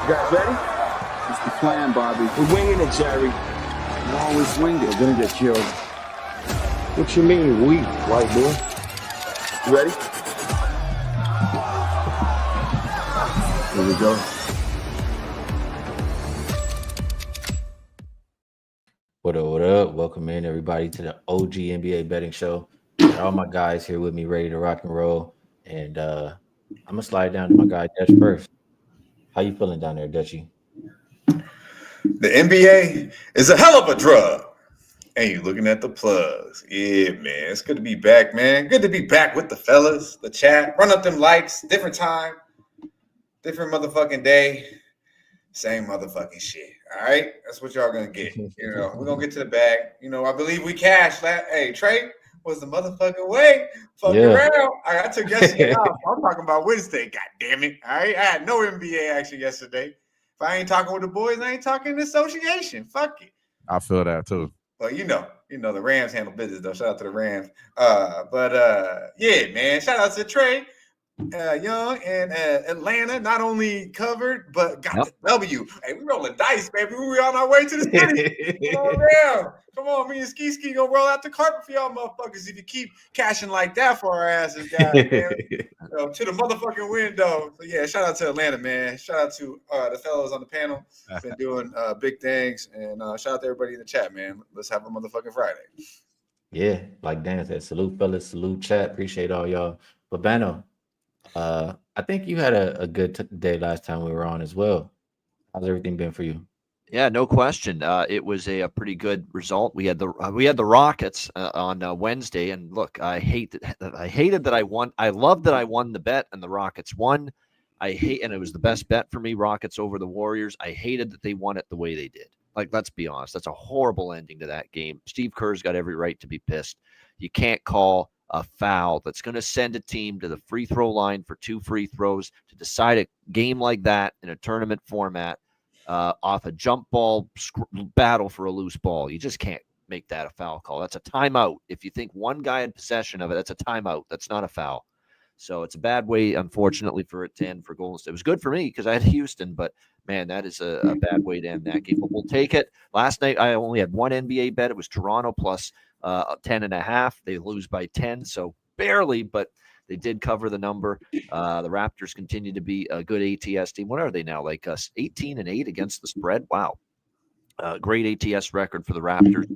You guys ready? It's the plan, Bobby. We're winging it, Jerry. You always wing it. We're gonna get killed. What you mean, we, white boy? You ready? Here we go. What up, what up? Welcome in, everybody, to the OG NBA betting show. Got all my guys here with me, ready to rock and roll. And I'm going to slide down to my guy, Dutch, first. How you feeling down there, Dutchy? The NBA is a hell of a drug. And you looking at the plugs. Yeah, man. It's good to be back, man. Good to be back with the fellas, the chat. Run up them likes. Different time. Different motherfucking day. Same motherfucking shit. All right? That's what y'all gonna get. You know, we're gonna get to the bag. You know, I believe we cashed that. Hey, Trey was the motherfucking way. Fucking around. I took yesterday off. I'm talking about Wednesday. God damn it. All right. I had no NBA action yesterday. If I ain't talking with the boys, I ain't talking in the association. Fuck it. I feel that too. Well, you know, the Rams handle business though. Shout out to the Rams. Yeah, man. Shout out to Trey. Young and Atlanta not only covered but got the W. Hey, we rolling dice, baby. We on our way to the city. Come on down. Come on, me and Skee gonna roll out the carpet for y'all motherfuckers if you keep cashing like that for our asses, guys. To the motherfucking window. So yeah, shout out to Atlanta, man. Shout out to the fellows on the panel. Been doing big things, and shout out to everybody in the chat, man. Let's have a motherfucking Friday. Yeah, like Dan said, salute fellas, salute chat. Appreciate all y'all. But Bano, I think you had a good day last time we were on as well. How's everything been for you? Yeah, no question. It was a pretty good result. We had the Rockets on Wednesday, and look, I hated that I won. I love that I won the bet, and the Rockets won. And it was the best bet for me, Rockets over the Warriors. I hated that they won it the way they did. Like, let's be honest, that's a horrible ending to that game. Steve Kerr's got every right to be pissed. You can't call a foul that's going to send a team to the free throw line for 2 free throws to decide a game like that in a tournament format off a jump ball battle for a loose ball. You just can't make that a foul call. That's a timeout. If you think one guy had possession of it, that's a timeout. That's not a foul. So it's a bad way, unfortunately, for it to end for Golden State. It was good for me because I had Houston, but man, that is a bad way to end that game. But we'll take it. Last night, I only had one NBA bet. It was Toronto plus 10.5. They lose by 10, so barely, but they did cover the number. The Raptors continue to be a good ATS team. What are they now? Like 18-8 against the spread? Wow. Great ATS record for the Raptors.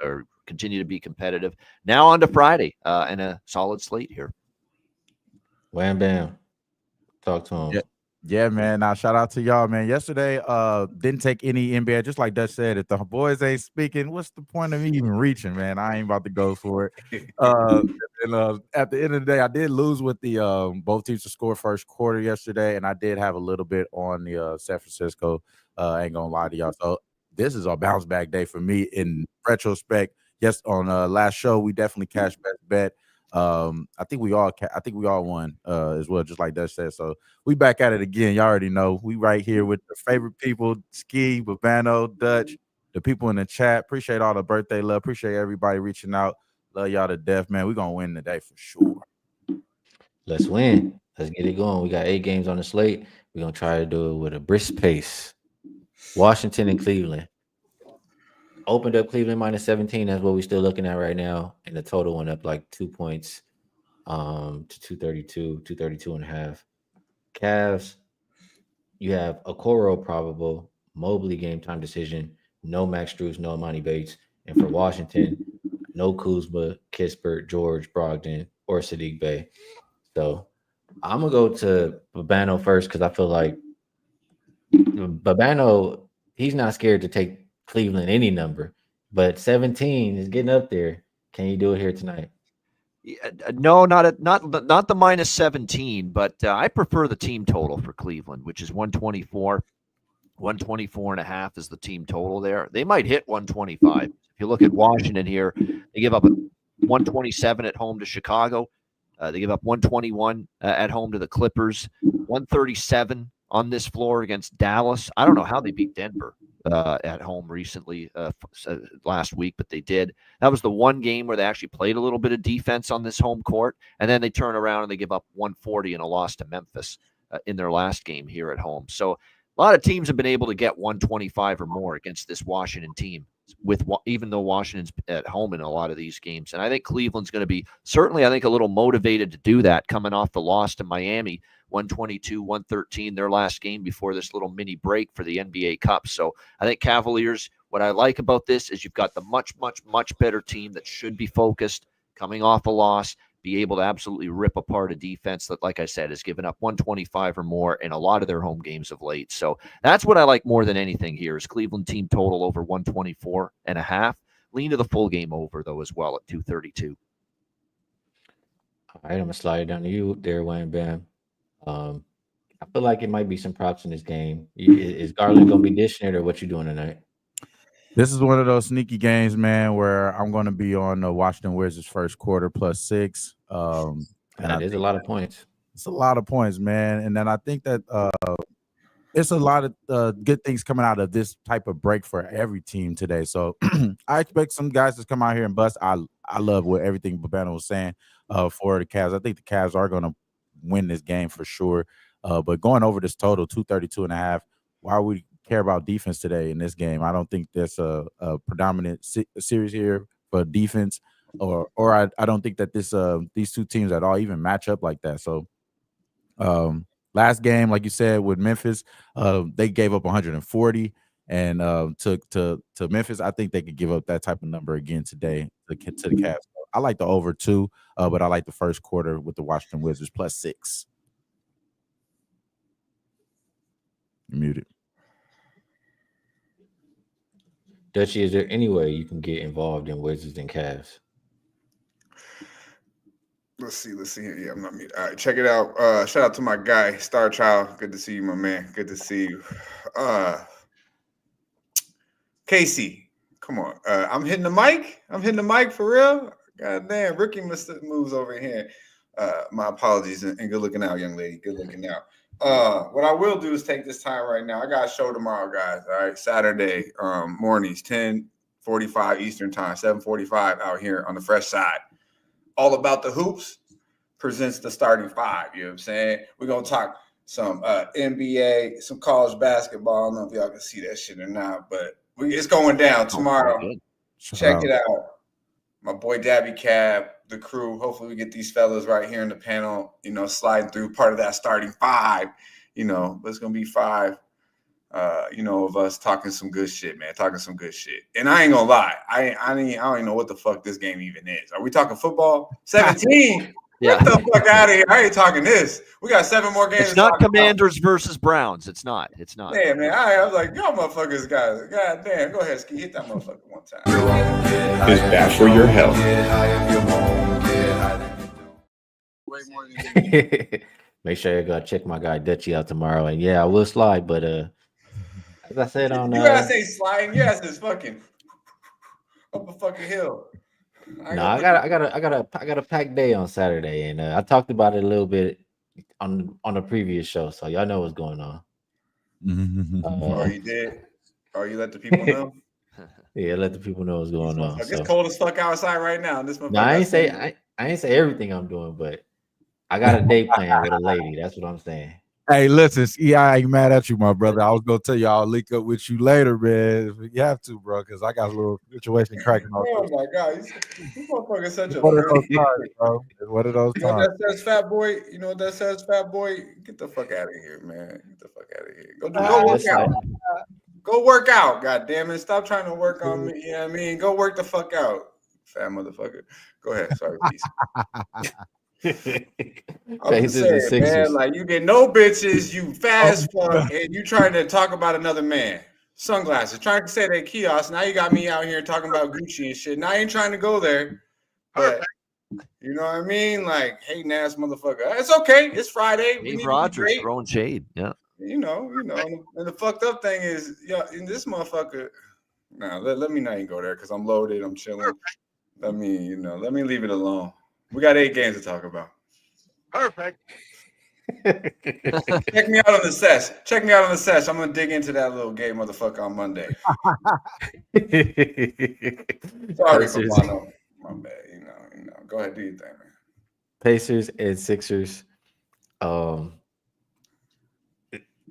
Or continue to be competitive. Now on to Friday and a solid slate here. Wham bam. Talk to him. Yeah, man. Now, shout out to y'all, man. Yesterday, didn't take any NBA. Just like Dutch said, if the boys ain't speaking, what's the point of me even reaching, man? I ain't about to go for it. And at the end of the day, I did lose with the both teams to score first quarter yesterday, and I did have a little bit on the San Francisco. Ain't gonna lie to y'all. So this is a bounce back day for me in retrospect. Yes, on last show, we definitely cashed best bet. I think we all won as well, just like Dutch said. So we back at it again. Y'all already know we right here with the favorite people: Skee, Babano, Dutch, the people in the chat. Appreciate all the birthday love. Appreciate everybody reaching out. Love y'all to death, man. We're gonna win today for sure. Let's win. Let's get it going. We got 8 games on the slate. We're gonna try to do it with a brisk pace. Washington and Cleveland. Opened up Cleveland minus 17. That's what we're still looking at right now. And the total went up like 2 points to 232 and a half. Cavs, you have Okoro probable, Mobley game time decision, no Max Strus, no Imani Bates. And for Washington, no Kuzma, Kispert, George, Brogdon, or Sadiq Bey. So I'm going to go to Babano first because I feel like Babano, he's not scared to take Cleveland any number, but 17 is getting up there. Can you do it here tonight? No, not the minus 17, but I prefer the team total for Cleveland, which is 124. 124.5 is the team total there. They might hit 125. If you look at Washington here, they give up 127 at home to Chicago. They give up 121 at home to the Clippers, 137 on this floor against Dallas. I don't know how they beat Denver at home recently last week, but they did. That was the one game where they actually played a little bit of defense on this home court, and then they turn around and they give up 140 in a loss to Memphis in their last game here at home. So A lot of teams have been able to get 125 or more against this Washington team, even though Washington's at home in a lot of these games. And I think Cleveland's going to be certainly, I think, a little motivated to do that coming off the loss to Miami, 122-113, their last game before this little mini break for the NBA Cup. So I think Cavaliers, what I like about this is you've got the much, much, much better team that should be focused coming off a loss, be able to absolutely rip apart a defense that, like I said, has given up 125 or more in a lot of their home games of late. So that's what I like more than anything here is Cleveland team total over 124.5. Lean to the full game over, though, as well at 232. All right, I'm going to slide it down to you there, Wham Bam. I feel like it might be some props in this game. Is Garland going to be dishing it, or what you doing tonight? This is one of those sneaky games, man, where I'm going to be on the Washington Wizards first quarter +6. And That is a lot of points. It's a lot of points, man. And then I think that it's a lot of good things coming out of this type of break for every team today. So I expect some guys to come out here and bust. I love what everything Babano was saying for the Cavs. I think the Cavs are going to win this game for sure. But going over this total, 232.5, why would we care about defense today in this game? I don't think there's a predominant series here for defense, or I don't think that these two teams at all even match up like that. So last game, like you said, with Memphis, they gave up 140, and to Memphis, I think they could give up that type of number again today to the Cavs. I like the over 2, but I like the first quarter with the Washington Wizards +6. Muted. Dutchie, is there any way you can get involved in Wizards and Cavs? Let's see here. Yeah, I'm not muted. All right, check it out. Shout out to my guy, Star Child. Good to see you, my man. Good to see you. Casey, come on. I'm hitting the mic. I'm hitting the mic for real. God damn, Ricky moves over here. My apologies, and good looking out, young lady. Good looking out. What I will do is take this time right now. I got a show tomorrow, guys. All right, Saturday mornings, 10:45 Eastern time, 7:45 out here on the fresh side. All About the Hoops presents the starting 5. You know what I'm saying? We're gonna talk some NBA, some college basketball. I don't know if y'all can see that shit or not, but it's going down tomorrow. Check it out. My boy Dabby Cab, the crew. Hopefully we get these fellas right here in the panel, sliding through part of that starting 5, but it's going to be 5, of us talking some good shit, man, talking some good shit. And I ain't going to lie. I don't even know what the fuck this game even is. Are we talking football? 17? Yeah. Get the fuck out of here. I ain't talking this. We got 7 more games. It's not Commanders versus Browns. It's not. Yeah, man. I was like, y'all motherfuckers, guys. God damn. Go ahead, Skee. Hit that motherfucker one time. Is bad for your health. Make sure you go check my guy Dutchie out tomorrow. And yeah, I will slide, but as I said on you gotta say sliding, yes, it's fucking up a fucking hill. I got a packed day on Saturday, and I talked about it a little bit on a previous show, so y'all know what's going on. You did? You let the people know? Yeah, let the people know what's going on. It's cold as fuck outside right now. I ain't say everything I'm doing, but I got a day plan with a lady. That's what I'm saying. Hey, listen, Skee, I ain't mad at you, my brother. I was gonna tell you I'll link up with you later, man. If you have to, bro, because I got a little situation cracking off. Oh my god, this motherfucker is such a one of those times, bro. It's one of those times. You know what that says, fat boy? You know what that says, fat boy? Get the fuck out of here, man. Get the fuck out of here. Go work out. Go work out, god damn it. Stop trying to work on me. You know what I mean? Go work the fuck out, fat motherfucker. Go ahead. Sorry, peace. I'm just saying, man, like you get no bitches, you fast fuck, and you trying to talk about another man. Sunglasses, trying to say that kiosk. Now you got me out here talking about Gucci and shit. Now I ain't trying to go there, but you know what I mean? Like, hating ass motherfucker. It's okay. It's Friday. Dave Rogers throwing shade. Yeah. You know. And the fucked up thing is, in this motherfucker. Nah, let me not even go there because I'm loaded. I'm chilling. Let me leave it alone. We got 8 games to talk about. Perfect. Check me out on the sesh. I'm gonna dig into that little gay motherfucker on Monday. Sorry, Babano. My bad. You know. Go ahead, do your thing, man. Pacers and Sixers.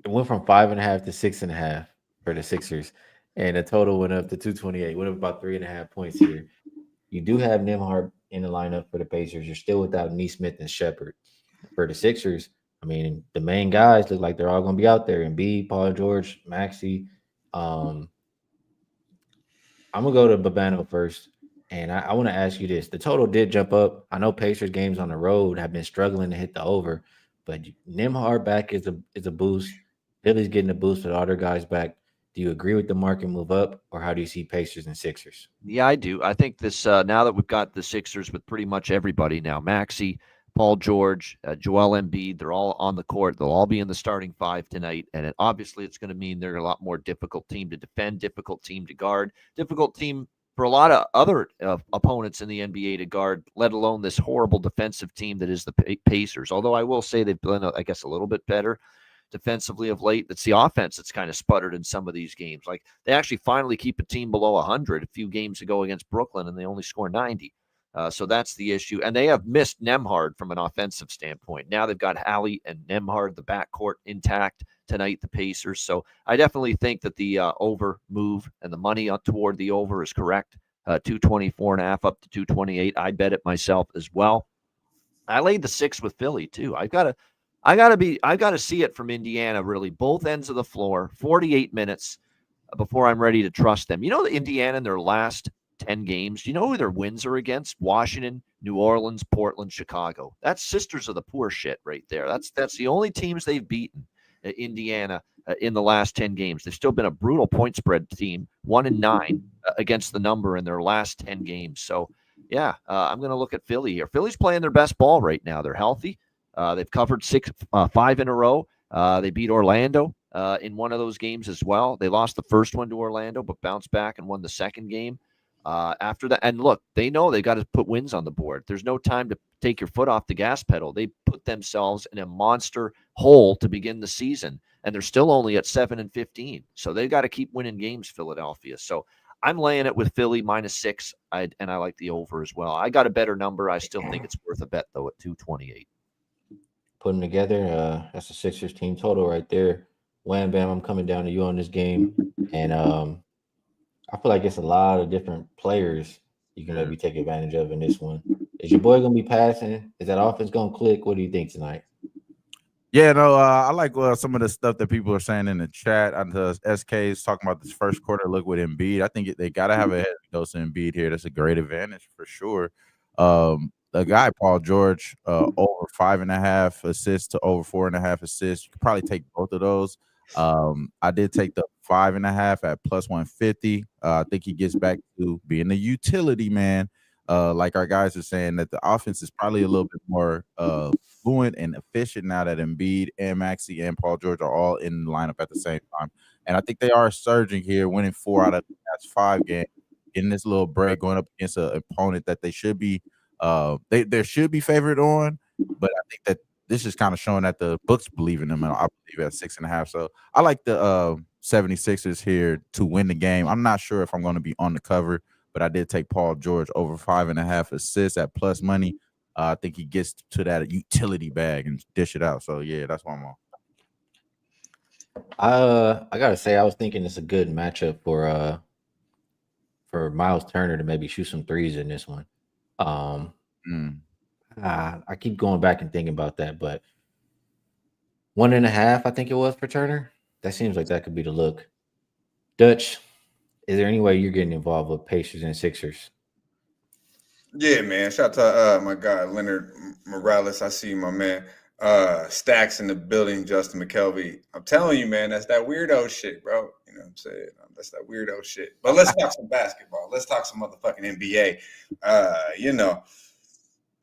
It went from 5.5 to 6.5 for the Sixers, and the total went up to 228. Went up about 3.5 points here. You do have Nembhard in the lineup for the Pacers. You're still without Neesmith and Shepherd. For the Sixers, I mean, the main guys look like they're all going to be out there. Embiid, Paul George, Maxey. I'm going to go to Babano first. And I want to ask you this. The total did jump up. I know Pacers games on the road have been struggling to hit the over, but Nembhard back is a boost. Philly's getting a boost with all their guys back. Do you agree with the market move up, or how do you see Pacers and Sixers? Yeah, I do. I think this now that we've got the Sixers with pretty much everybody now, Maxey, Paul George, Joel Embiid, they're all on the court. They'll all be in the starting five tonight, and obviously it's going to mean they're a lot more difficult team to defend, difficult team to guard, difficult team for a lot of other opponents in the NBA to guard, let alone this horrible defensive team that is the Pacers. Although I will say they've been, I guess, a little bit better defensively of late. It's the offense that's kind of sputtered in some of these games. Like they actually finally keep a team below 100 a few games ago against Brooklyn, and they only score 90. So that's the issue. And they have missed Nembhard from an offensive standpoint. Now they've got Hallie and Nembhard, the backcourt intact tonight, the Pacers. So I definitely think that the over move and the money up toward the over is correct. 224.5 up to 228. I bet it myself as well. I laid the 6 with Philly too. I got to see it from Indiana, really, both ends of the floor, 48 minutes before I'm ready to trust them. You know, the Indiana in their last 10 games, do you know who their wins are against? Washington, New Orleans, Portland, Chicago. That's sisters of the poor shit right there. That's the only teams they've beaten, Indiana, in the last 10 games. They've still been a brutal point spread team, 1-9 against the number in their last 10 games. So, yeah, I'm going to look at Philly here. Philly's playing their best ball right now. They're healthy. They've covered 5 in a row. They beat Orlando in one of those games as well. They lost the first one to Orlando, but bounced back and won the second game after that. And look, they know they got to put wins on the board. There's no time to take your foot off the gas pedal. They put themselves in a monster hole to begin the season, and they're still only at 7-15. So they've got to keep winning games, Philadelphia. So I'm laying it with Philly -6, and I like the over as well. I got a better number. I still think it's worth a bet, though, at 228. Put them together. That's a Sixers team total right there. Wham Bam, I'm coming down to you on this game. And I feel like it's a lot of different players you can maybe take advantage of in this one. Is your boy going to be passing? Is that offense going to click? What do you think tonight? Yeah, no, I like some of the stuff that people are saying in the chat. SK is talking about this first quarter look with Embiid. I think they got to have a heavy dose of Embiid here. That's a great advantage for sure. The guy, Paul George, over 5.5 assists to over 4.5 assists. You could probably take both of those. I did take the 5.5 at +150. I think he gets back to being a utility man. Like our guys are saying, that the offense is probably a little bit more fluent and efficient now that Embiid and Maxey and Paul George are all in the lineup at the same time. And I think they are surging here, winning 4 out of the past 5 games, getting this little break, going up against an opponent that they should be they should be favored on. But I think that this is kind of showing that the books believe in them, and I believe at 6.5. So I like the 76ers here to win the game. I'm not sure if I'm going to be on the cover, but I did take Paul George over 5.5 assists at plus money. I think he gets to that utility bag and dish it out. So yeah, that's what I'm on. I gotta say, I was thinking it's a good matchup for Miles Turner to maybe shoot some threes in this one. I keep going back and thinking about that, but 1.5, I think it was for Turner. That seems like that could be the look. Dutch, is there any way you're getting involved with Pacers and Sixers? Yeah, man. Shout out to my guy Leonard Morales. I see you, my man. Stacks in the building, Justin McKelvey. I'm telling you, man, that's that weirdo shit, bro. You know what I'm saying? That's that weirdo shit. But let's talk some basketball. Let's talk some motherfucking NBA.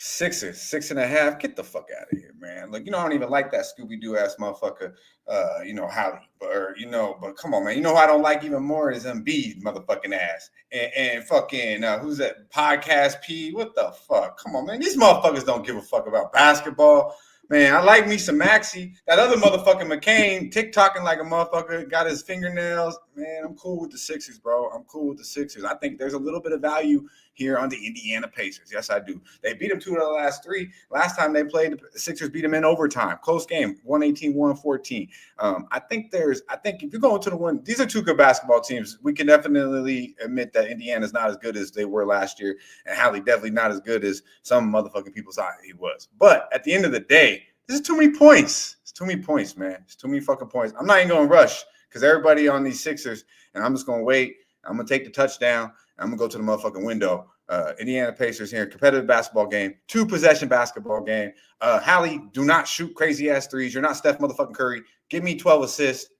Sixers, 6.5. Get the fuck out of here, man. Like, I don't even like that Scooby-Doo ass motherfucker, Howdy. But come on, man. You know who I don't like even more is Embiid, motherfucking ass. And fucking, who's that? Podcast P? What the fuck? Come on, man. These motherfuckers don't give a fuck about basketball. Man, I like me some Maxey. That other motherfucking McCain, TikToking like a motherfucker, got his fingernails. man, I'm cool with the Sixers, bro. I'm cool with the Sixers. I think there's a little bit of value here on the Indiana Pacers. Yes, I do. They beat them 2 of the last 3. Last time they played, the Sixers beat them in overtime. Close game, 118-114. I think if you're going to the one, these are 2 good basketball teams. We can definitely admit that Indiana's not as good as they were last year, and Hallie definitely not as good as some motherfucking people thought he was. But at the end of the day, this is too many points. It's too many points, man. It's too many fucking points. I'm not even going to rush because everybody on these Sixers, and I'm just going to wait. I'm going to take the touchdown. I'm going to go to the motherfucking window. Indiana Pacers here, competitive basketball game, 2-possession basketball game. Hallie, do not shoot crazy-ass threes. You're not Steph motherfucking Curry. Give me 12 assists.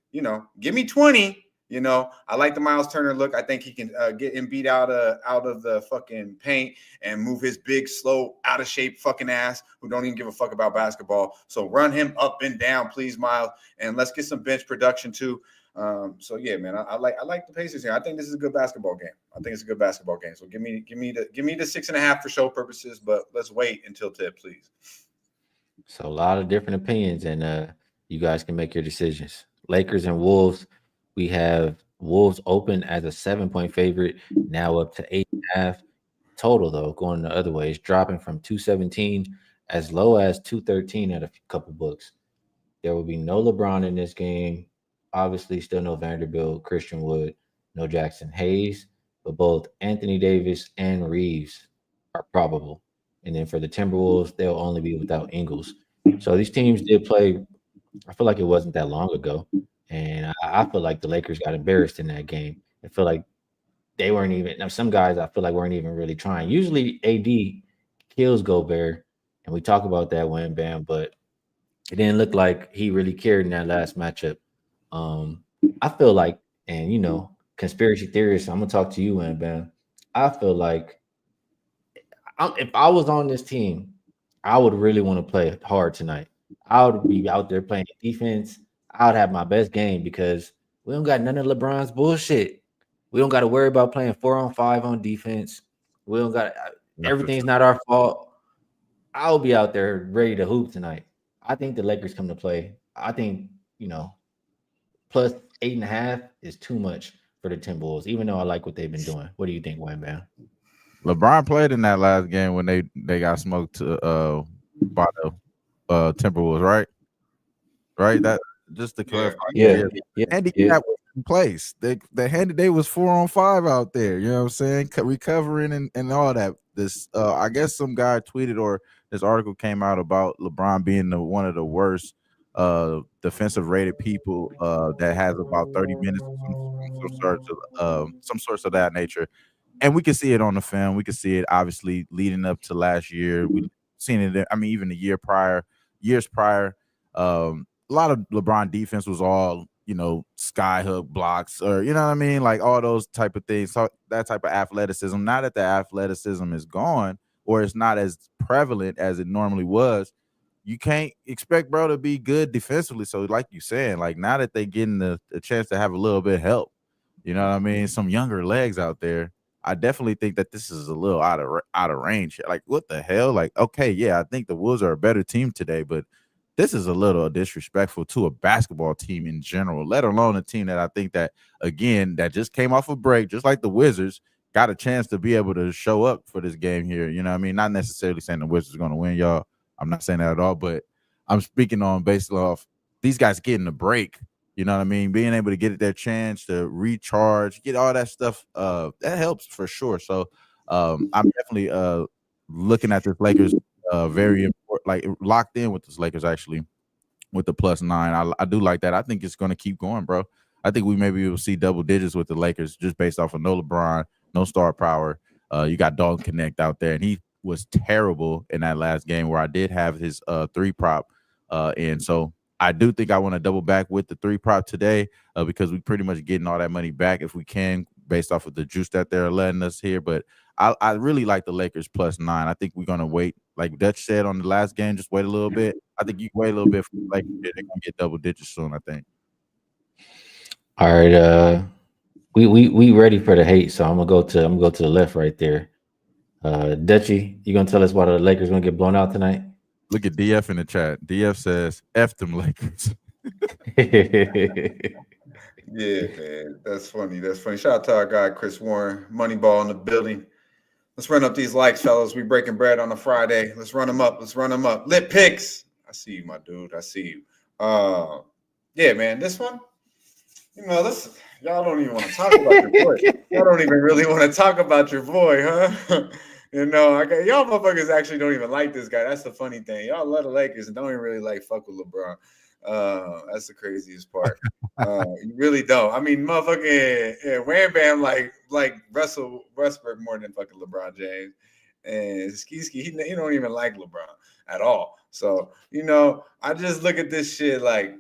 Give me 20. I like the Miles Turner look. I think he can get Embiid out of the fucking paint and move his big, slow, out of shape fucking ass who don't even give a fuck about basketball. So run him up and down, please, Miles, and let's get some bench production too. So yeah, man, I like the Pacers here. I think this is a good basketball game. So give me the 6.5 for show purposes, but let's wait until tip, please. So a lot of different opinions, and you guys can make your decisions. Lakers and Wolves. We have Wolves open as a 7-point favorite, now up to 8.5. Total, though, going the other way, is dropping from 217 as low as 213 at a couple books. There will be no LeBron in this game. Obviously, still no Vanderbilt, Christian Wood, no Jackson Hayes, but both Anthony Davis and Reeves are probable. And then for the Timberwolves, they'll only be without Ingles. So these teams did play, I feel like it wasn't that long ago. And I feel like the Lakers got embarrassed in that game. I feel like they weren't even – now some guys I feel like weren't even really trying. Usually AD kills Gobert, and we talk about that when Bam, but it didn't look like he really cared in that last matchup. I feel like, and conspiracy theorists, I'm going to talk to you, when Bam. I feel like if I was on this team, I would really want to play hard tonight. I would be out there playing defense. I would have my best game because we don't got none of LeBron's bullshit. We don't got to worry about playing 4-on-5 on defense. We don't got everything's not our fault. I'll be out there ready to hoop tonight. I think the Lakers come to play. I think, plus 8.5 is too much for the Timberwolves, even though I like what they've been doing. What do you think, Wayne Bam? LeBron played in that last game when they got smoked by the Timberwolves, right? Right? That just to clarify. Yeah. Handicap was in place. They was 4-on-5 out there. You know what I'm saying? Recovering and all that. This I guess some guy tweeted or this article came out about LeBron being one of the worst defensive rated people that has about 30 minutes some sorts of that nature. And we can see it on the film. We can see it obviously leading up to last year. We've seen it. I mean, even the years prior. A lot of LeBron defense was all, sky hook blocks or, you know what I mean? Like all those type of things. So that type of athleticism. Now that the athleticism is gone or it's not as prevalent as it normally was, you can't expect bro to be good defensively. So like you saying, like now that they getting the chance to have a little bit of help, you know what I mean? Some younger legs out there. I definitely think that this is a little out of range. Like, what the hell? Like, okay, yeah, I think the Wolves are a better team today, but this is a little disrespectful to a basketball team in general, let alone a team that I think that, again, that just came off a break, just like the Wizards, got a chance to be able to show up for this game here. You know what I mean? Not necessarily saying the Wizards are going to win, y'all. I'm not saying that at all, but I'm speaking on based off these guys getting a break. You know what I mean? Being able to get their chance to recharge, get all that stuff, that helps for sure. So I'm definitely looking at this Lakers very important, like locked in with this Lakers actually with the +9. I do like that. I think it's going to keep going, bro. I think we maybe will see double digits with the Lakers just based off of no LeBron, no star power. You got Dalton Connect out there, and he was terrible in that last game where I did have his 3 prop. And so I do think I want to double back with the 3 prop today because we pretty much getting all that money back if we can based off of the juice that they're letting us here. But I really like the Lakers +9. I think we're going to wait. Like Dutch said on the last game, just wait a little bit. I think you can wait a little bit for the Lakers. They're going to get double digits soon, I think. All right. We ready for the hate, so I'm gonna go to the left right there. Dutchy, you gonna tell us why the Lakers gonna get blown out tonight? Look at DF in the chat. DF says, F them Lakers. Yeah, man. That's funny. That's funny. Shout out to our guy, Chris Warren. Moneyball in the building. Let's run up these likes, fellas. We breaking bread on a Friday. Let's run them up. Let's run them up. Lit picks. I see you, my dude. I see you. Yeah, man. This one, y'all don't even want to talk about your boy. Y'all don't even really want to talk about your boy, huh? Y'all motherfuckers actually don't even like this guy. That's the funny thing. Y'all love the Lakers and don't even really like fuck with LeBron. That's the craziest part. You really don't. I mean, motherfucking Wham Bam like Russell Westbrook more than fucking LeBron James, and Skee he don't even like LeBron at all. So I just look at this shit like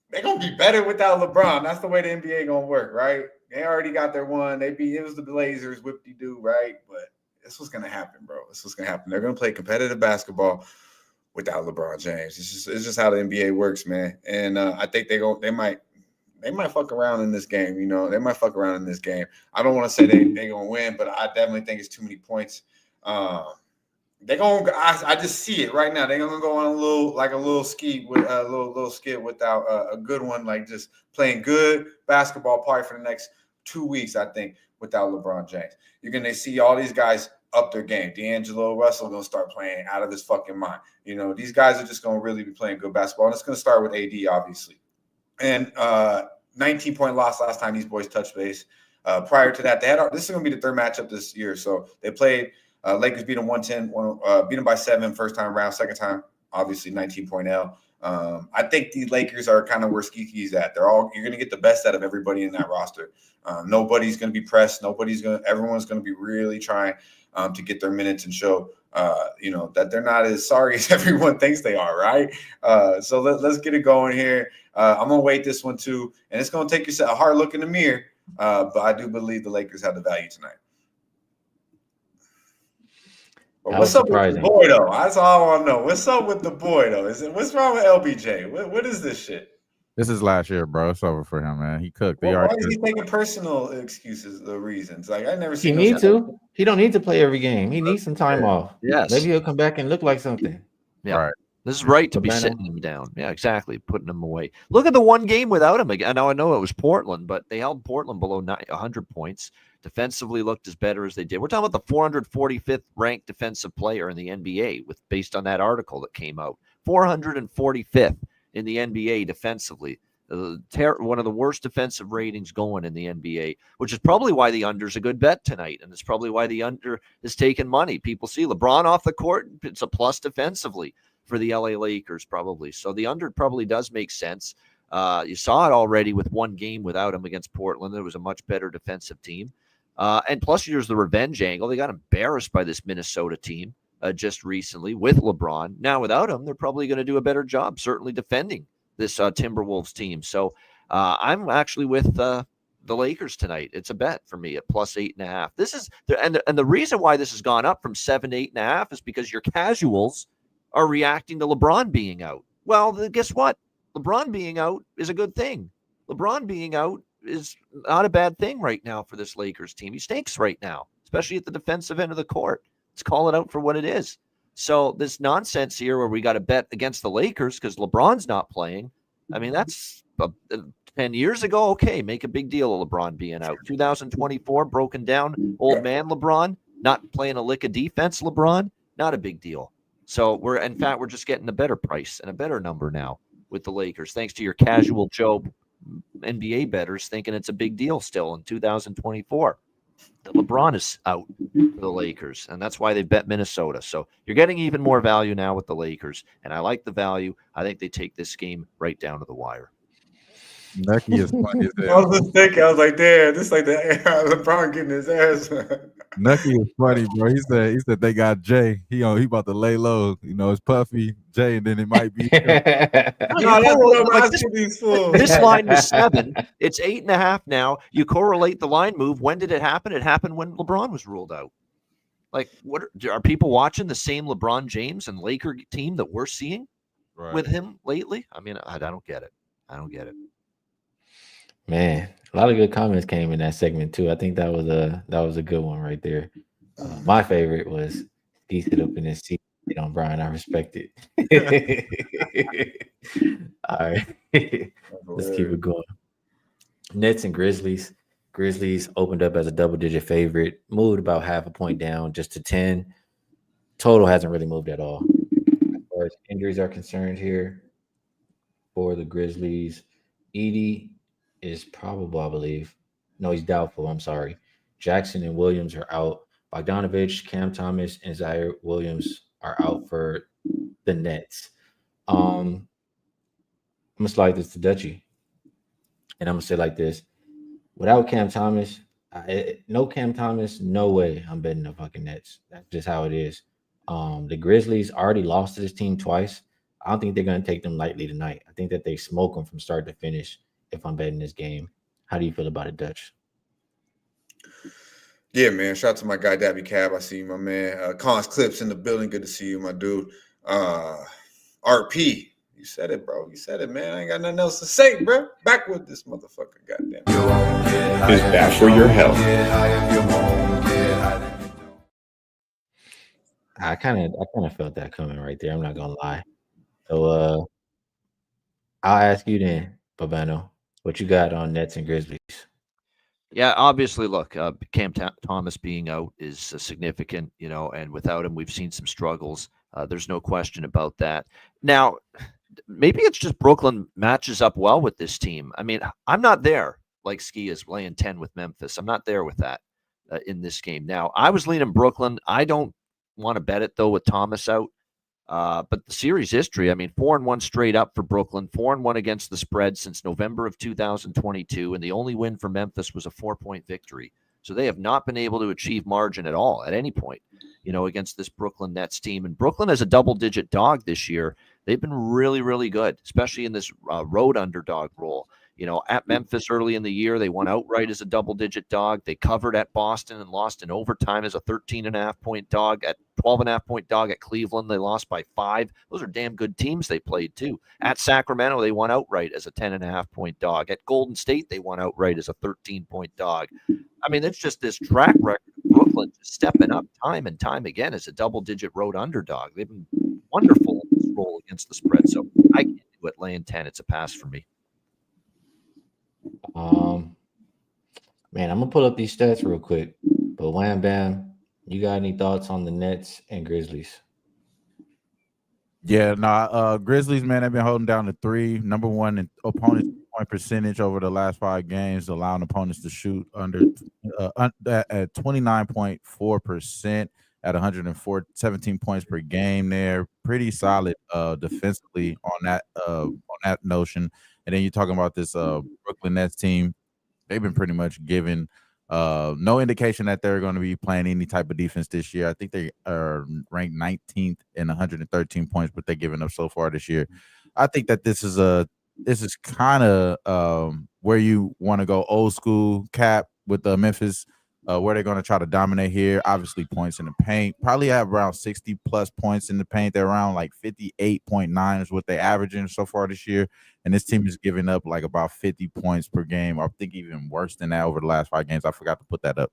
they're gonna be better without LeBron. That's the way the NBA gonna work, right? They already got their one. It was the Blazers, whip-de-doo, right? But this was gonna happen, bro. This was gonna happen. They're gonna play competitive basketball without LeBron James. It's just how the NBA works, man. And I think they might fuck around in this game. They might fuck around in this game. I don't want to say they gonna win, but I definitely think it's too many points. They're gonna. I just see it right now. They're gonna go on a little ski with a little skit without a good one, like just playing good basketball probably for the next 2 weeks. I think without LeBron James, you're gonna see all these guys up their game. D'Angelo Russell gonna start playing out of his fucking mind. These guys are just gonna really be playing good basketball, and it's gonna start with AD, obviously. And 19-point loss last time these boys touched base. Prior to that, this is gonna be the third matchup this year. So they played. Lakers beat them 110, beat them by 7 first time round. Second time, obviously 19-point L. I think the Lakers are kind of where Skee's at. You're going to get the best out of everybody in that roster. Nobody's going to be pressed. Everyone's going to be really trying to get their minutes and show, that they're not as sorry as everyone thinks they are, right? So let's get it going here. I'm going to wait this one too, and it's going to take you a hard look in the mirror, but I do believe the Lakers have the value tonight. But what's up with the boy, though? That's all I want to know. What's up with the boy, though? What's wrong with LBJ? What is this shit? This is last year, bro. It's over for him, man. He cooked. Why is he taking personal excuses or reasons? Like I never seen. He need to. He don't need to play every game. He needs some time off. Yes. Maybe he'll come back and look like something. Yeah. Right. This is right to be sitting him down. Yeah, exactly. Putting him away. Look at the one game without him again. I know it was Portland, but they held Portland below 100 points. Defensively looked as better as they did. We're talking about the 445th ranked defensive player in the NBA based on that article that came out. 445th in the NBA defensively. One of the worst defensive ratings going in the NBA, which is probably why the under's a good bet tonight. And it's probably why the under is taking money. People see LeBron off the court. It's a plus defensively for the LA Lakers probably. So the under probably does make sense. You saw it already with one game without him against Portland. It was a much better defensive team. And plus, here's the revenge angle. They got embarrassed by this Minnesota team just recently with LeBron. Now, without him, they're probably going to do a better job, certainly defending this Timberwolves team. So I'm actually with the Lakers tonight. It's a bet for me at plus 8.5. This is and the reason why this has gone up from 7 to 8.5 is because your casuals are reacting to LeBron being out. Well, guess what? LeBron being out is a good thing. LeBron being out is not a bad thing right now for this Lakers team. He stinks right now, especially at the defensive end of the court. Let's call it out for what it is. So this nonsense here where we got to bet against the Lakers because LeBron's not playing. I mean, that's 10 years ago. Okay, make a big deal of LeBron being out. 2024, broken down, old man LeBron, not playing a lick of defense LeBron, not a big deal. So we're just getting a better price and a better number now with the Lakers, thanks to your casual Joe NBA bettors thinking it's a big deal still in 2024. The LeBron is out for the Lakers, and that's why they bet Minnesota. So you're getting even more value now with the Lakers, and I like the value. I think they take this game right down to the wire. Nucky is funny as I hell. was just thinking, I was like, damn, this is like the LeBron getting his ass. Nucky is funny, bro. He said they got Jay. He about to lay low. It's Puffy, Jay, and then it might be. This line was 7. It's 8.5 now. You correlate the line move. When did it happen? It happened when LeBron was ruled out. Like, what are people watching the same LeBron James and Laker team that we're seeing with him lately? I mean, I don't get it. I don't get it. Man, a lot of good comments came in that segment too. I think that was a good one right there. My favorite was he sit up in his seat on Brian. I respect it. All right, let's keep it going. Nets and Grizzlies. Grizzlies opened up as a double-digit favorite, moved about half a point down just to 10. Total hasn't really moved at all. As far as injuries are concerned here for the Grizzlies, Edie is probable, I believe. No, he's doubtful. I'm sorry. Jackson and Williams are out. Bogdanovich, Cam Thomas, and Zaire Williams are out for the Nets. I'm gonna slide this to Dutchy, and I'm gonna say like this: without Cam Thomas, no Cam Thomas, no way I'm betting the fucking Nets. That's just how it is. The Grizzlies already lost to this team twice. I don't think they're gonna take them lightly tonight. I think that they smoke them from start to finish. If I'm betting this game, how do you feel about it, Dutch? Yeah, man. Shout out to my guy, Dabby Cab. I see you, my man. Cons Clips in the building. Good to see you, my dude. RP. You said it, bro. You said it, man. I ain't got nothing else to say, bro. Back with this motherfucker, goddamn. Is bad for your health. I kind of felt that coming right there. I'm not gonna lie. So I'll ask you then, Babano, what you got on Nets and Grizzlies? Yeah, obviously, look, Thomas being out is significant, and without him, we've seen some struggles. There's no question about that. Now, maybe it's just Brooklyn matches up well with this team. I mean, I'm not there like Skee is laying 10 with Memphis. I'm not there with that in this game. Now, I was leaning Brooklyn. I don't want to bet it, though, with Thomas out. But the series history, I mean, 4-1 straight up for Brooklyn, 4-1 against the spread since November of 2022, and the only win for Memphis was a 4-point victory. So they have not been able to achieve margin at all at any point, against this Brooklyn Nets team. And Brooklyn as a double-digit dog this year, they've been really, really good, especially in this road underdog role. At Memphis early in the year, they won outright as a double-digit dog. They covered at Boston and lost in overtime as a 13.5-point dog. At 12.5-point dog at Cleveland, they lost by 5. Those are damn good teams they played, too. At Sacramento, they won outright as a 10.5-point dog. At Golden State, they won outright as a 13-point dog. I mean, it's just this track record of Brooklyn just stepping up time and time again as a double-digit road underdog. They've been wonderful in this role against the spread. So I can't do it laying 10. It's a pass for me. Man, I'm gonna pull up these stats real quick. But Wham Bam, you got any thoughts on the Nets and Grizzlies? Yeah, Grizzlies, man, they've been holding down the 3. Number one in opponents' point percentage over the last 5 games, allowing opponents to shoot under at 29.4% at 117 points per game. There, pretty solid defensively on that notion. And then you're talking about this Brooklyn Nets team. They've been pretty much given no indication that they're going to be playing any type of defense this year. I think they are ranked 19th in 113 points, but they're giving up so far this year. I think that this is kind of where you want to go old school Cap with Memphis, where they're going to try to dominate here. Obviously, points in the paint. Probably have around 60-plus points in the paint. They're around like 58.9 is what they're averaging so far this year. And this team is giving up like about 50 points per game. I think even worse than that over the last 5 games. I forgot to put that up.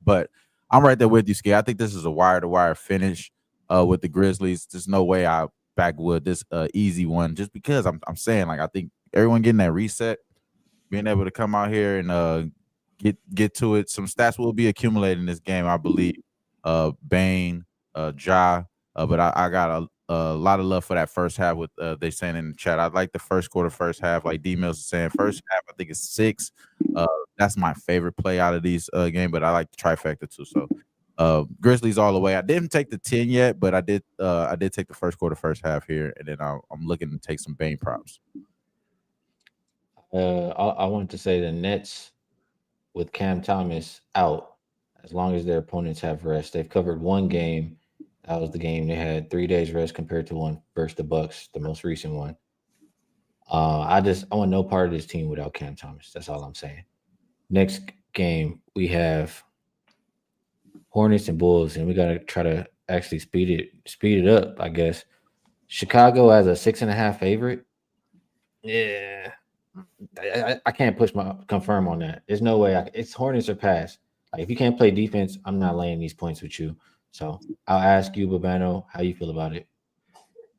But I'm right there with you, Skee. I think this is a wire-to-wire finish with the Grizzlies. There's no way I backwood this easy one just because I'm saying, like, I think everyone getting that reset, being able to come out here and get to it. Some stats will be accumulated in this game, I believe. Bane, Ja, but I got a lot of love for that first half with they saying in the chat. I like the first quarter, first half. Like D Mills is saying, first half, I think it's 6. That's my favorite play out of these game, but I like the trifecta too. So Grizzlies all the way. I didn't take the 10 yet, but I did take the first quarter, first half here, and then I'm looking to take some Bane props. I wanted to say the Nets with Cam Thomas out, as long as their opponents have rest. They've covered 1 game. That was the game they had 3 days rest compared to 1 versus the Bucks, the most recent one. I want no part of this team without Cam Thomas. That's all I'm saying. Next game, we have Hornets and Bulls, and we got to try to actually speed it up, I guess. Chicago as a 6.5 favorite. Yeah. I can't confirm on that. There's no way. It's Hornets or pass. Like, if you can't play defense, I'm not laying these points with you. So I'll ask you, Babano, how you feel about it.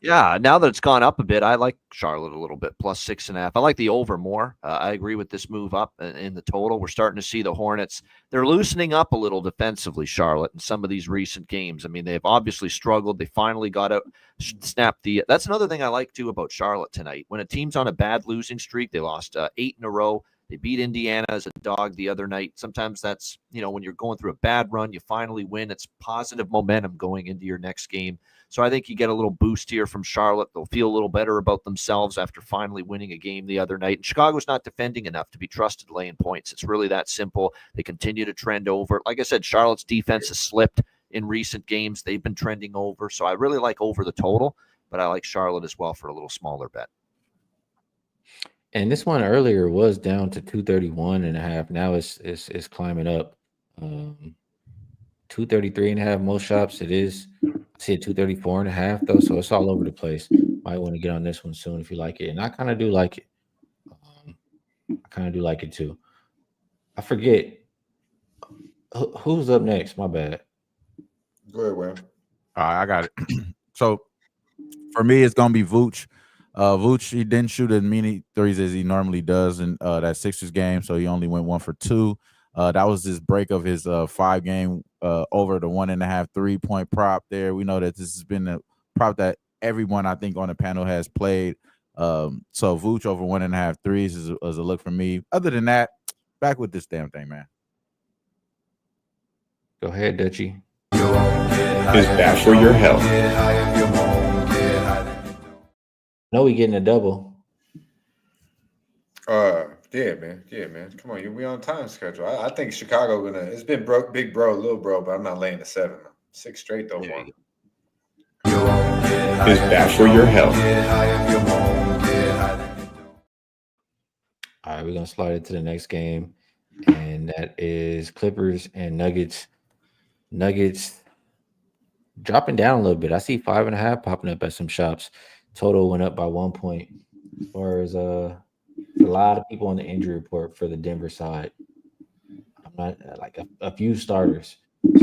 Yeah, now that it's gone up a bit, I like Charlotte a little bit, plus 6.5. I like the over more. I agree with this move up in the total. We're starting to see the Hornets. They're loosening up a little defensively, Charlotte, in some of these recent games. I mean, they've obviously struggled. They finally got out, snapped the. That's another thing I like, too, about Charlotte tonight. When a team's on a bad losing streak, they lost 8 in a row. They beat Indiana as a dog the other night. Sometimes that's, when you're going through a bad run, you finally win. It's positive momentum going into your next game. So I think you get a little boost here from Charlotte. They'll feel a little better about themselves after finally winning a game the other night. And Chicago's not defending enough to be trusted laying points. It's really that simple. They continue to trend over. Like I said, Charlotte's defense has slipped in recent games. They've been trending over. So I really like over the total, but I like Charlotte as well for a little smaller bet. And this one earlier was down to 231.5. Now it's climbing up. 233.5 most shops. It is. I see 234.5 though, so it's all over the place. Might want to get on this one soon if you like it. And I kind of do like it. I kind of do like it too. I forget who's up next. My bad. Go ahead, Wham. All right, I got it. So for me, it's gonna be Vooch. Vooch, he didn't shoot as many threes as he normally does in that Sixers game, so he only went 1 for 2. That was his break of his 5-game over the 1.5 3-point prop there. We know that this has been a prop that everyone I think on the panel has played. So Vooch over 1.5 threes is a look for me. Other than that, back with this damn thing, man. Go ahead, Dutchie. Is bad for your health. No, we getting a double. Yeah, man. Come on, we on time schedule. I think Chicago it's been big bro, little bro, but I'm not laying the 7. 6 straight though. Is bad for your health. All right, we're gonna slide it to the next game, and that is Clippers and Nuggets. Nuggets dropping down a little bit. I see 5.5 popping up at some shops. Total went up by 1 point. As far as a lot of people on the injury report for the Denver side. I'm not like a few starters.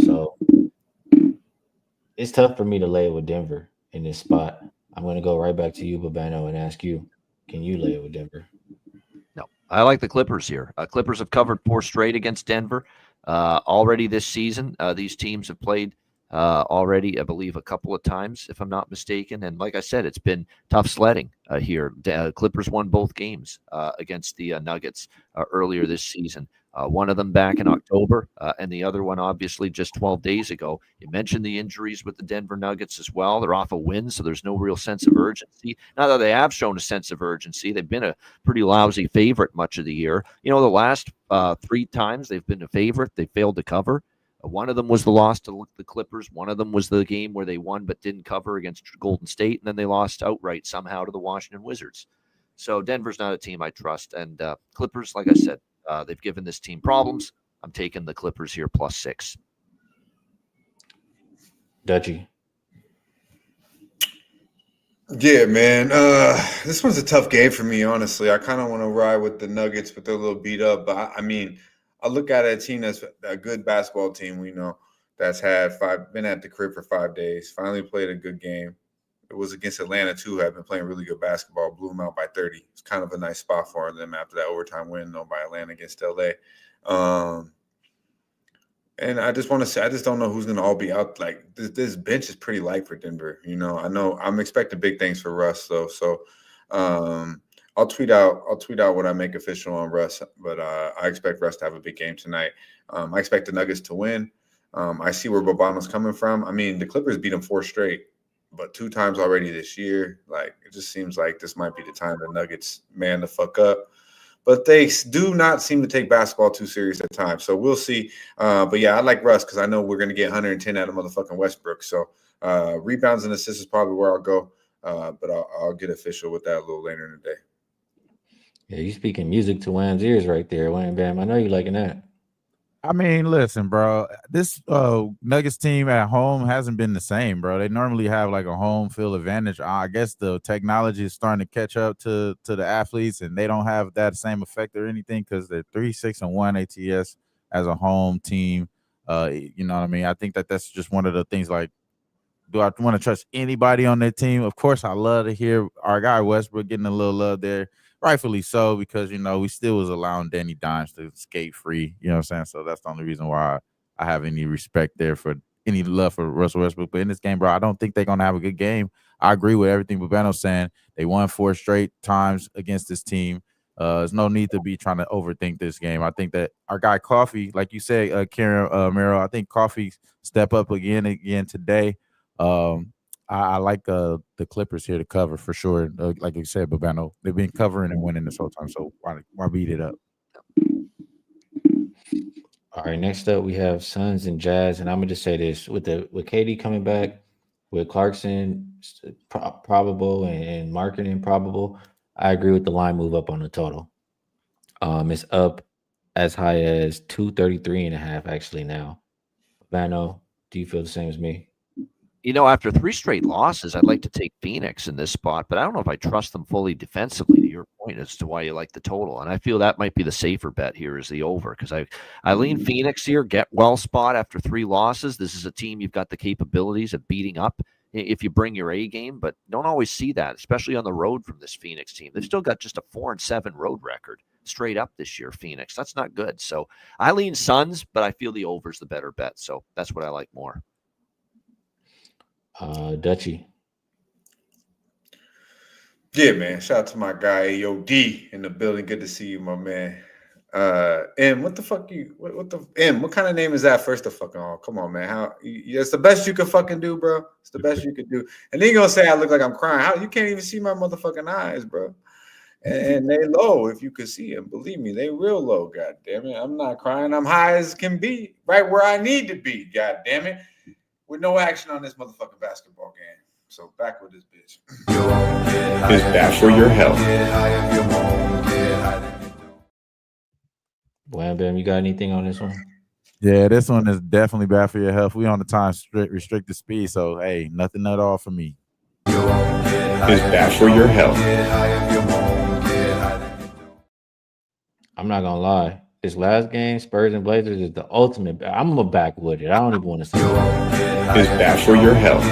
So it's tough for me to lay it with Denver in this spot. I'm going to go right back to you, Babano, and ask you, can you lay it with Denver? No, I like the Clippers here. Clippers have covered 4 straight against Denver already this season. These teams have played already, I believe, a couple of times, if I'm not mistaken. And like I said, it's been tough sledding here. Clippers won both games against the Nuggets earlier this season. One of them back in October, and the other one, obviously, just 12 days ago. You mentioned the injuries with the Denver Nuggets as well. They're off a win, so there's no real sense of urgency. Not that they have shown a sense of urgency. They've been a pretty lousy favorite much of the year. The last 3 times they've been a favorite, they failed to cover. One of them was the loss to the Clippers. One of them was the game where they won but didn't cover against Golden State, and then they lost outright somehow to the Washington Wizards. So Denver's not a team I trust. And Clippers, like I said, they've given this team problems. I'm taking the Clippers here plus 6. Dutchie. Yeah, man. This one's a tough game for me, honestly. I kind of want to ride with the Nuggets, but they're a little beat up. But I mean, I look at a team that's a good basketball team, we know, that's been at the crib for 5 days, finally played a good game. It was against Atlanta, too, who had been playing really good basketball, blew them out by 30. It's kind of a nice spot for them after that overtime win, though, by Atlanta against LA. And I just want to say, I just don't know who's going to all be out. Like, this bench is pretty light for Denver. I know I'm expecting big things for Russ, though. So, I'll tweet out what I make official on Russ, but I expect Russ to have a big game tonight. I expect the Nuggets to win. I see where Bobano's coming from. I mean, the Clippers beat them 4 straight, but 2 times already this year. Like, it just seems like this might be the time the Nuggets man the fuck up. But they do not seem to take basketball too serious at times. So we'll see. But yeah, I like Russ because I know we're going to get 110 out of motherfucking Westbrook. So rebounds and assists is probably where I'll go. But I'll get official with that a little later in the day. Yeah, you speaking music to Wham's ears right there, Wham Bam. I know you liking that. I mean, listen, bro. This Nuggets team at home hasn't been the same, bro. They normally have like a home field advantage. I guess the technology is starting to catch up to the athletes, and they don't have that same effect or anything because they're 3-6-1 ATS as a home team. You know what I mean? I think that's just one of the things like Do I want to trust anybody on their team? Of course, I love to hear our guy Westbrook getting a little love there. Rightfully so, because, we still was allowing Danny Dimes to skate free. You know what I'm saying? So that's the only reason why I have any respect there for any love for Russell Westbrook. But in this game, bro, I don't think they're going to have a good game. I agree with everything Babano's saying. They won 4 straight times against this team. There's no need to be trying to overthink this game. I think that our guy Coffee, like you said, Karen Merrill, I think Coffee step up again today. I like the Clippers here to cover for sure. Like you said, Babano, they've been covering and winning this whole time, so why beat it up? All right, next up we have Suns and Jazz, and I'm gonna just say this: with KD coming back, with Clarkson probable and Marketing probable, I agree with the line move up on the total. It's up as high as 233.5 actually now. Babano, do you feel the same as me? After 3 straight losses, I'd like to take Phoenix in this spot, but I don't know if I trust them fully defensively, to your point as to why you like the total. And I feel that might be the safer bet here is the over, because I lean Phoenix here, get well spot after 3 losses. This is a team you've got the capabilities of beating up if you bring your A game, but don't always see that, especially on the road from this Phoenix team. They've still got just a 4-7 road record straight up this year, Phoenix. That's not good. So I lean Suns, but I feel the over's the better bet. So that's what I like more. Dutchy. Yeah, man. Shout out to my guy AOD in the building. Good to see you, my man. M, what the fuck what kind of name is that? First of fucking all, come on, man. It's the best you could fucking do, bro. It's the best you could do. And then you're gonna say I look like I'm crying. How you can't even see my motherfucking eyes, bro? And they low, if you could see them. Believe me, they real low. God damn it, I'm not crying. I'm high as can be, right where I need to be. God damn it. With no action on this motherfucking basketball game. So back with this bitch. Is bad for your health. Wham Bam, you got anything on this one? Yeah, this one is definitely bad for your health. We on the time restricted speed, so hey, nothing at all for me. Is bad for your health. I'm not gonna lie. This last game, Spurs and Blazers, is the ultimate. I'm a backwood it. I don't even want to say that. Is bad for your health.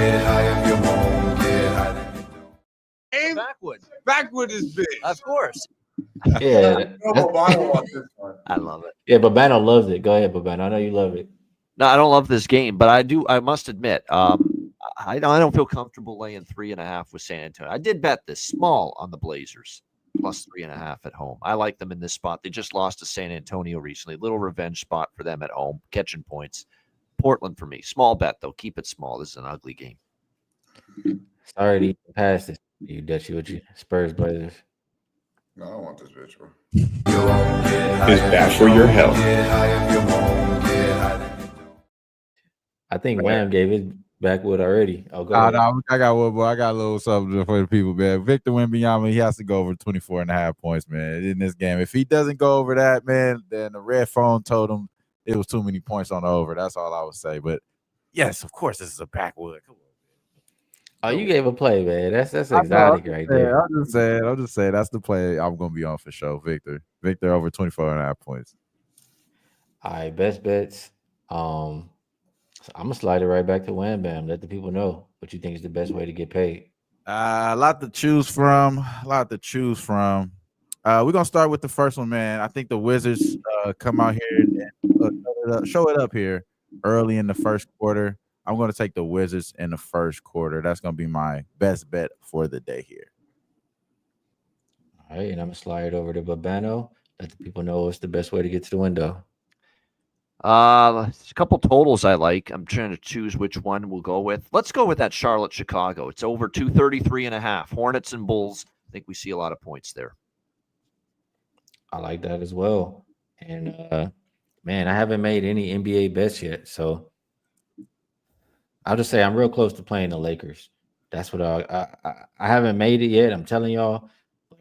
Backwood is big. Of course. Yeah, I love it. yeah. Babano loves it. Go ahead, Babano. I know you love it. No, I don't love this game, but I must admit, I don't feel comfortable laying 3.5 with San Antonio. I did bet this small on the Blazers. Plus 3.5 at home. I like them in this spot. They just lost to San Antonio recently. Little revenge spot for them at home, catching points. Portland for me. Small bet, though. Keep it small. This is an ugly game. Sorry to even pass this. You Dutchy with you. Spurs, Blazers. No, I don't want this bitch, bro. Is bad for your health. I think Wham gave his backwood already. Oh, go ahead. No, I got one more. I got a little something for the people, man. Victor Wembanyama, he has to go over 24.5 points, man, in this game. If he doesn't go over that, man, then the red phone told him it was too many points on the over. That's all I would say. But yes, of course, this is a backwood. Come on. Oh, you gave a play, man. That's exotic right there. I'm just saying that's the play I'm gonna be on for sure. Victor over 24.5 points. All right, best bets. I'm gonna slide it right back to Wham Bam. Let the people know what you think is the best way to get paid. A lot to choose from. We're gonna start with the first one, man. I think the Wizards come out here and show it up here early in the first quarter. I'm going to take the Wizards in the first quarter. That's going to be my best bet for the day here. All right, and I'm going to slide it over to Babano. Let the people know what's the best way to get to the window. There's a couple totals I like. I'm trying to choose which one we'll go with. Let's go with that Charlotte-Chicago. It's over 233.5. Hornets and Bulls. I think we see a lot of points there. I like that as well. And, man, I haven't made any NBA bets yet, so I'll just say I'm real close to playing the Lakers. That's what I haven't made it yet. I'm telling y'all,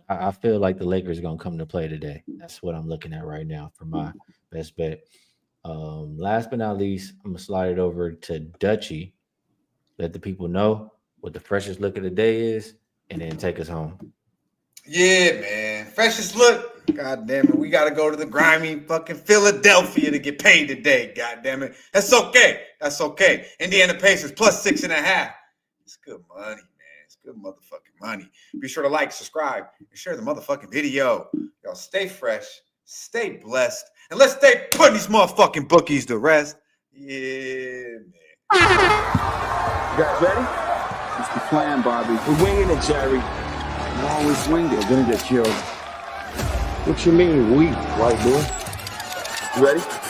I feel like the Lakers are going to come to play today. That's what I'm looking at right now for my best bet. Last but not least, I'm going to slide it over to Dutchy. Let the people know what the freshest look of the day is, and then take us home. Yeah, man. Freshest look. God damn it. We got to go to the grimy fucking Philadelphia to get paid today. God damn it. That's okay. Indiana Pacers plus 6.5. It's good money, man. It's good motherfucking money. Be sure to like, subscribe, and share the motherfucking video. Y'all stay fresh, stay blessed, and let's stay putting these motherfucking bookies to rest. Yeah, man. You guys ready? It's the plan, Bobby. We're winging it, Jerry. You always wing You're it. gonna get killed. What you mean, we, white boy? You ready?